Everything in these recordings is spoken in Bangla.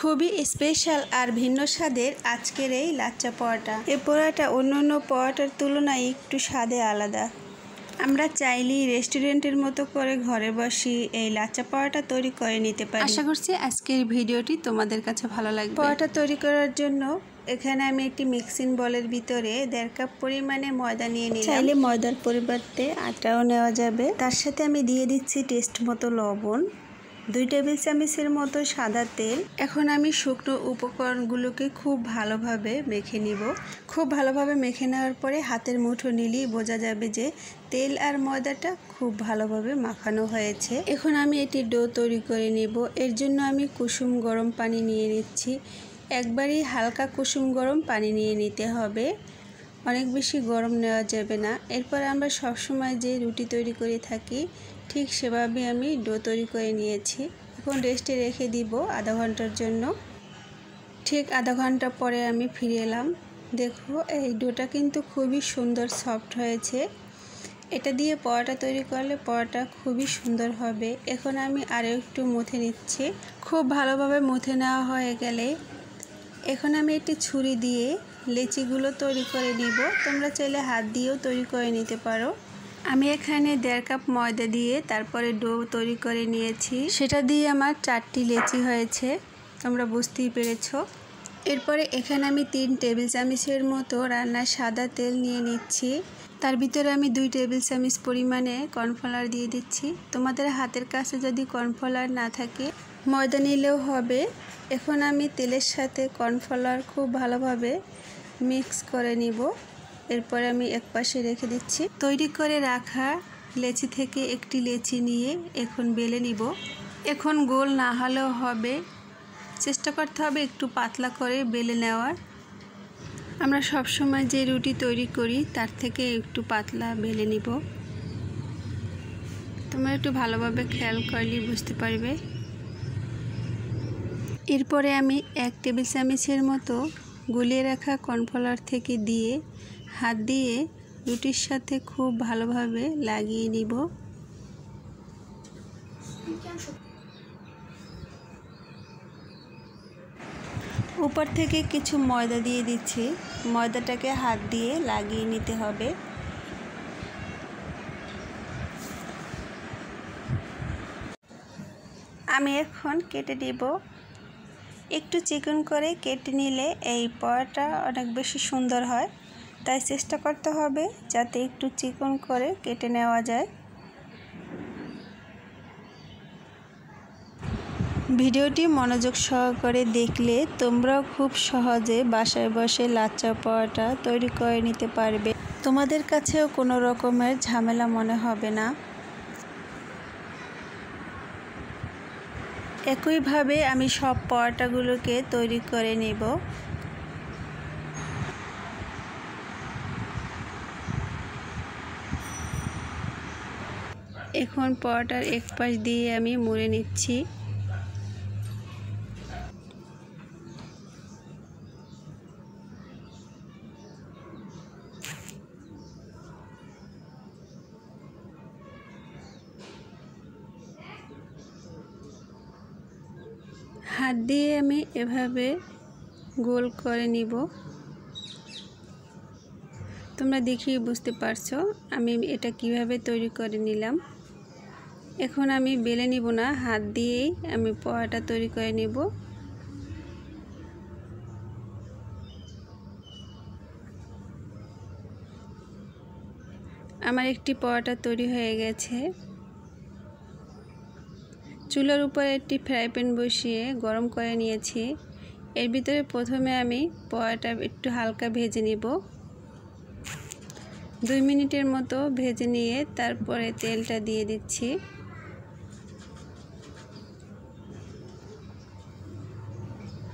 খুবই স্পেশাল আর ভিন্ন স্বাদের আজকের এই লাচ্চা পরোটা। এই পরোটা অন্যান্য পরোটার তুলনায় একটু স্বাদে আলাদা। আমরা চাইলেই রেস্টুরেন্টের মতো করে ঘরে বসে এই লাচ্চা পরোটা তৈরি করে নিতে পারি। আশা করছি আজকের ভিডিওটি তোমাদের কাছে ভালো লাগবে। পরোটা তৈরি করার জন্য এখানে আমি একটি মিক্সিং বলের ভিতরে 1.5 কাপ পরিমাণে ময়দা নিয়ে নিলাম। চাইলে ময়দার পরিবর্তে আটাও নেওয়া যাবে। তার সাথে আমি দিয়ে দিচ্ছি টেস্ট মতো লবণ, 2 টেবিল চামচের মতো সাদা তেল। এখন আমি শুকনো উপকরণগুলোকে খুব ভালোভাবে মেখে নিব। খুব ভালোভাবে মেখে নেওয়ার পরে হাতের মুঠো নিলেই বোঝা যাবে যে তেল আর ময়দাটা খুব ভালোভাবে মাখানো হয়েছে। এখন আমি এটি ডো তৈরি করে নিব। এর জন্য আমি কুসুম গরম পানি নিয়ে নিচ্ছি। একবারই হালকা কুসুম গরম পানি নিয়ে নিতে হবে, অনেক বেশি গরম নেওয়া যাবে না। এরপর আমরা সবসময় যে রুটি তৈরি করে থাকি ঠিক সেভাবে আমি ডো তৈরি করে নিয়েছি। এখন রেস্টে রেখে দিব আধা ঘন্টার জন্য। ঠিক আধা ঘন্টা পরে আমি ফিরে এলাম। দেখো এই ডোটা কিন্তু খুবই সুন্দর সফট হয়েছে। এটা দিয়ে পরোটা তৈরি করলে পরোটা খুবই সুন্দর হবে। এখন আমি আরও একটু মুথে নিচ্ছি। খুব ভালোভাবে মুথে নেওয়া হয়ে গেলে এখন আমি একটি ছুরি দিয়ে লেচিগুলো তৈরি করে নিব। তোমরা চাইলে হাত দিয়েও তৈরি করে নিতে পারো। আমি এখানে 1.5 কাপ ময়দা দিয়ে তারপরে ডো তৈরি করে নিয়েছি। সেটা দিয়ে আমার 4টি লেচি হয়েছে, তোমরা বুঝতেই পেরেছো। এরপরে এখানে আমি 3 টেবিল চামচের মতো রান্নার সাদা তেল নিয়ে নিচ্ছি। তার ভিতরে আমি 2 টেবিল চামচ পরিমাণে কর্নফ্লাওয়ার দিয়ে দিচ্ছি। তোমাদের হাতের কাছে যদি কর্নফ্লাওয়ার না থাকে ময়দা নিলেও হবে। এখন আমি তেলের সাথে কর্নফ্লাওয়ার খুব ভালোভাবে মিক্স করে নিব। এরপরে আমি একপাশে রেখে দিচ্ছি। তৈরি করে রাখা লেচি থেকে একটি লেচি নিয়ে এখন বেলে নিব। এখন গোল না হলেও হবে, চেষ্টা করতে হবে একটু পাতলা করে বেলে নেওয়ার। আমরা সব সময় যে রুটি তৈরি করি তার থেকে একটু পাতলা বেলে নিব। তোমরা একটু ভালোভাবে খেয়াল করলেই বুঝতে পারবে। এরপরে আমি 1 টেবিল চামচের মতো গুলিয়ে রাখা কর্নফ্লাওয়ার থেকে দিয়ে হাত দিয়ে রুটির সাথে খুব ভালোভাবে লাগিয়ে নিব। উপর থেকে কিছু ময়দা দিয়ে দিচ্ছি। ময়দাটাকে হাত দিয়ে লাগিয়ে নিতে হবে। আমি এখন কেটে দেব। একটু চিকন করে কেটে নিলে এই পরোটা অনেক বেশি সুন্দর হয়, তাই চেষ্টা করতে হবে যাতে একটু চিকন করে কেটে নেওয়া যায়। ভিডিওটি মনোযোগ সহকারে দেখলে তোমরাও খুব সহজে বাসায় বসে লাচ্চা পরোটা তৈরি করে নিতে পারবে। তোমাদের কাছেও কোনো রকমের ঝামেলা মনে হবে না। একইভাবে আমি সব পরোটাগুলোকে তৈরি করে নেব। এখন পরোটার এক পাশ দিয়ে আমি মুড়ে নিচ্ছি। হাত দিয়ে আমি এভাবে গোল করে নিব। তোমরা দেখেই বুঝতে পারছো আমি এটা কিভাবে তৈরি করে নিলাম। এখন আমি বেলে নিব না, হাত দিয়েই আমি পরোটা তৈরি করে নিব। আমার একটি পরোটা তৈরি হয়ে গেছে। চুলার উপরে একটি ফ্রাই প্যান বসিয়ে গরম করে নিয়েছি। এর ভিতরে প্রথমে আমি পরোটা একটু হালকা ভেজে নিব। 2 মিনিটের মতো ভেজে নিয়ে তারপরে তেলটা দিয়ে দিচ্ছি।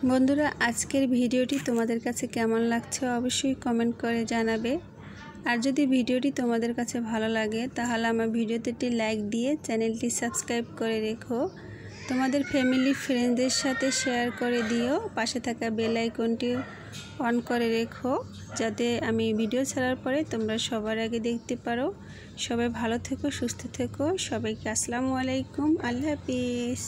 বন্ধুরা, আজকের ভিডিওটি তোমাদের কাছে কেমন লাগছে অবশ্যই কমেন্ট করে জানাবে। আর যদি ভিডিওটি তোমাদের কাছে ভালো লাগে তাহলে আমার ভিডিওতে একটি লাইক দিয়ে চ্যানেলটি সাবস্ক্রাইব করে রেখো। তোমাদের ফ্যামিলি ফ্রেন্ডদের সাথে শেয়ার করে দিও। পাশে থাকা বেল আইকনটি অন করে রেখো যাতে আমি ভিডিও ছাড়ার পরে তোমরা সবার আগে দেখতে পারো। সবাই ভালো থেকো, সুস্থ থেকো। সবাইকে আসসালামু আলাইকুম, আল্লাহ হাফিজ।